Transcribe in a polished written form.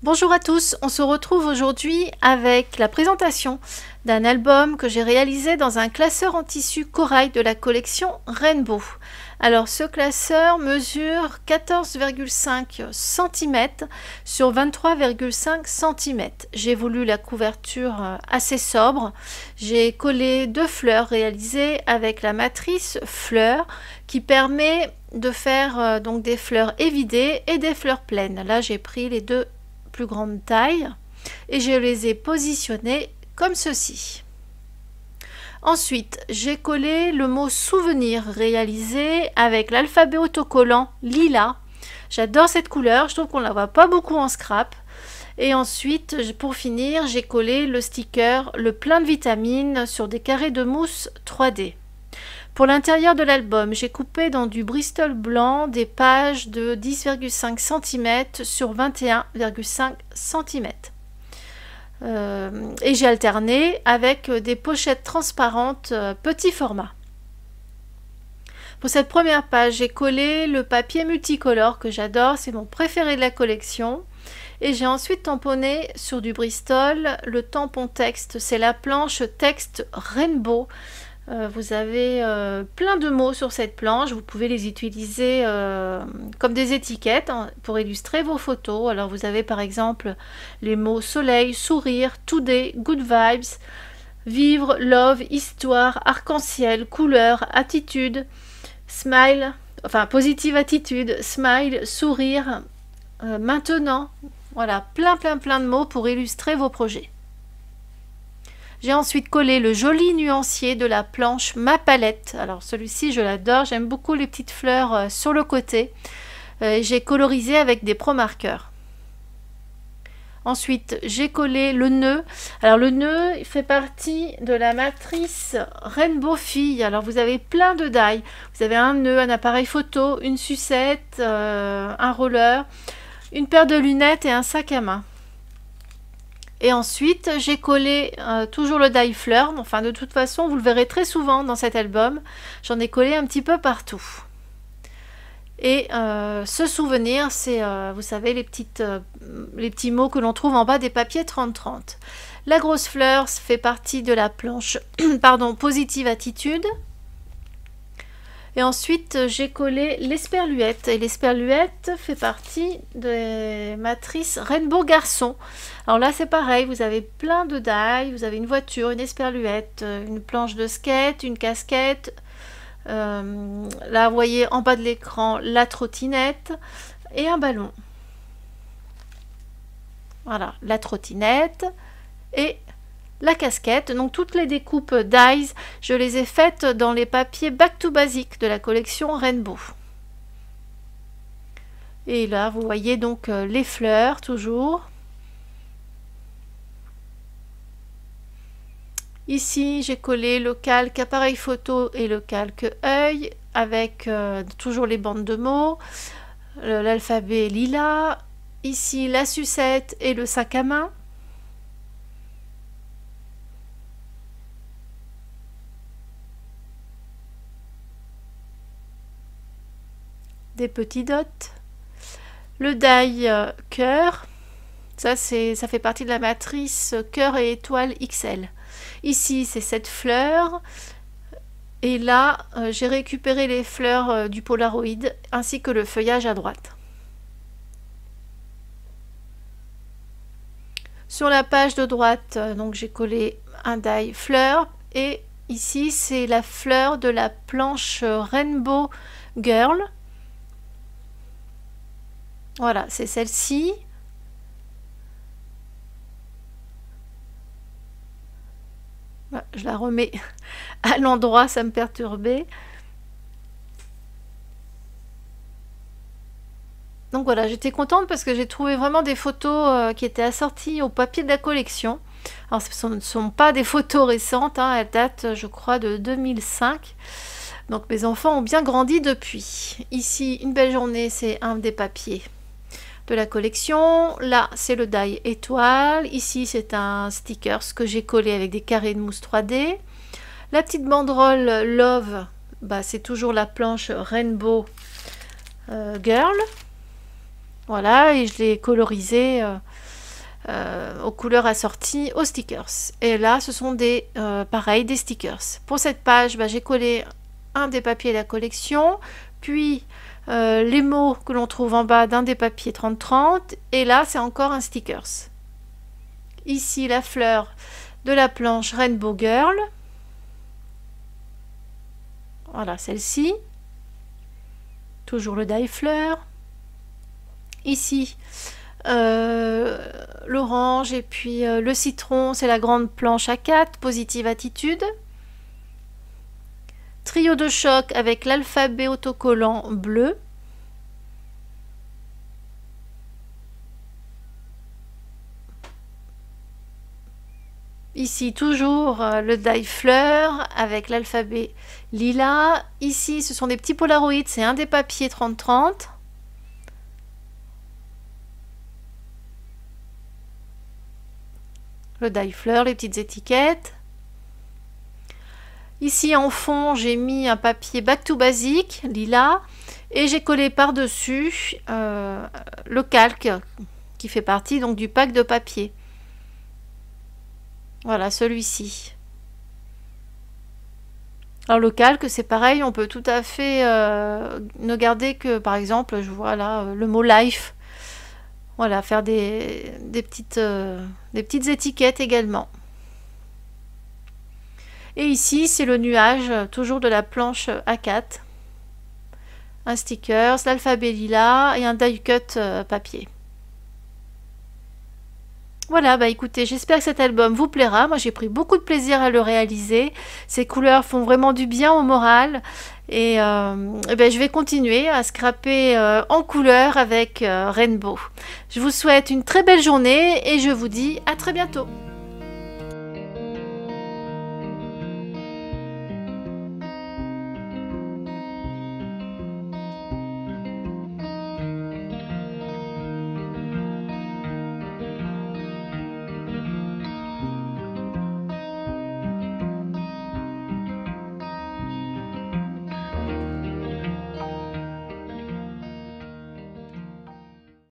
Bonjour à tous, on se retrouve aujourd'hui avec la présentation d'un album que j'ai réalisé dans un classeur en tissu corail de la collection Rainbow. Alors ce classeur mesure 14,5 cm sur 23,5 cm. J'ai voulu la couverture assez sobre. J'ai collé deux fleurs réalisées avec la matrice fleurs qui permet de faire donc des fleurs évidées et des fleurs pleines. Là j'ai pris les deux plus grande taille et je les ai positionnés comme ceci. Ensuite, j'ai collé le mot souvenir réalisé avec l'alphabet autocollant lilas. J'adore cette couleur, je trouve qu'on la voit pas beaucoup en scrap. Et ensuite, pour finir, j'ai collé le sticker le plein de vitamines sur des carrés de mousse 3D. Pour l'intérieur de l'album, j'ai coupé dans du Bristol blanc des pages de 10,5 cm sur 21,5 cm. Et j'ai alterné avec des pochettes transparentes petit format. Pour cette première page, j'ai collé le papier multicolore que j'adore, c'est mon préféré de la collection. Et j'ai ensuite tamponné sur du Bristol le tampon texte, c'est la planche texte Rainbow. Vous avez plein de mots sur cette planche, vous pouvez les utiliser comme des étiquettes pour illustrer vos photos. Alors vous avez par exemple les mots soleil, sourire, today, good vibes, vivre, love, histoire, arc-en-ciel, couleur, attitude, smile, enfin positive attitude, smile, sourire, maintenant. Voilà, plein de mots pour illustrer vos projets. J'ai ensuite collé le joli nuancier de la planche Ma Palette. Alors celui-ci, je l'adore. J'aime beaucoup les petites fleurs sur le côté. J'ai colorisé avec des Pro Markers. Ensuite, j'ai collé le nœud. Alors le nœud il fait partie de la matrice Rainbow Fille. Alors vous avez plein de die. Vous avez un nœud, un appareil photo, une sucette, un roller, une paire de lunettes et un sac à main. Et ensuite, j'ai collé toujours le die fleur. Enfin, de toute façon, vous le verrez très souvent dans cet album. J'en ai collé un petit peu partout. Et ce souvenir, c'est, vous savez, les petits mots que l'on trouve en bas des papiers 30-30. La grosse fleur fait partie de la planche pardon, Positive Attitude. Et ensuite, j'ai collé l'esperluette. Et l'esperluette fait partie des matrices Rainbow Garçon. Alors là, c'est pareil. Vous avez plein de die. Vous avez une voiture, une esperluette, une planche de skate, une casquette. Là, vous voyez en bas de l'écran la trottinette et un ballon. Voilà, la trottinette et la casquette. Donc toutes les découpes dies, je les ai faites dans les papiers Back to Basic de la collection Rainbow. Et là, vous voyez donc les fleurs toujours. Ici, j'ai collé le calque appareil photo et le calque œil avec toujours les bandes de mots, l'alphabet lilas. Ici, la sucette et le sac à main. Des petits dots, le die cœur, ça fait partie de la matrice cœur et étoile XL. Ici c'est cette fleur et là j'ai récupéré les fleurs du Polaroid ainsi que le feuillage à droite. Sur la page de droite donc j'ai collé un die fleur et ici c'est la fleur de la planche Rainbow Girl. Voilà, c'est celle-ci. Je la remets à l'endroit, ça me perturbait. Donc voilà, j'étais contente parce que j'ai trouvé vraiment des photos qui étaient assorties au papier de la collection. Alors ce ne sont pas des photos récentes, hein, elles datent je crois de 2005. Donc mes enfants ont bien grandi depuis. Ici, une belle journée, c'est un des papiers de la collection. Là, c'est le die étoile. Ici, c'est un sticker que j'ai collé avec des carrés de mousse 3D. La petite banderole Love, bah, c'est toujours la planche Rainbow Girl. Voilà, et je l'ai colorisé aux couleurs assorties aux stickers. Et là, ce sont des pareil, des stickers. Pour cette page, j'ai collé un des papiers de la collection, puis les mots que l'on trouve en bas d'un des papiers 30-30, et là, c'est encore un stickers. Ici, la fleur de la planche Rainbow Girl. Voilà, celle-ci. Toujours le die fleur. Ici, l'orange et puis le citron, c'est la grande planche A4, positive attitude. Trio de choc avec l'alphabet autocollant bleu. Ici, toujours le die fleur avec l'alphabet lilas. Ici, ce sont des petits polaroïdes, c'est un des papiers 30-30. Le die fleur, les petites étiquettes. Ici, en fond, j'ai mis un papier Back to Basic, lilas. Et j'ai collé par-dessus le calque qui fait partie donc du pack de papier. Voilà, celui-ci. Alors le calque, c'est pareil, on peut tout à fait ne garder que, par exemple, je vois là le mot life. Voilà, faire des petites étiquettes également. Et ici, c'est le nuage, toujours de la planche A4. Un sticker, l'alphabet lilas et un die cut papier. Voilà, écoutez, j'espère que cet album vous plaira. Moi, j'ai pris beaucoup de plaisir à le réaliser. Ces couleurs font vraiment du bien au moral. Et je vais continuer à scraper en couleur avec Rainbow. Je vous souhaite une très belle journée et je vous dis à très bientôt.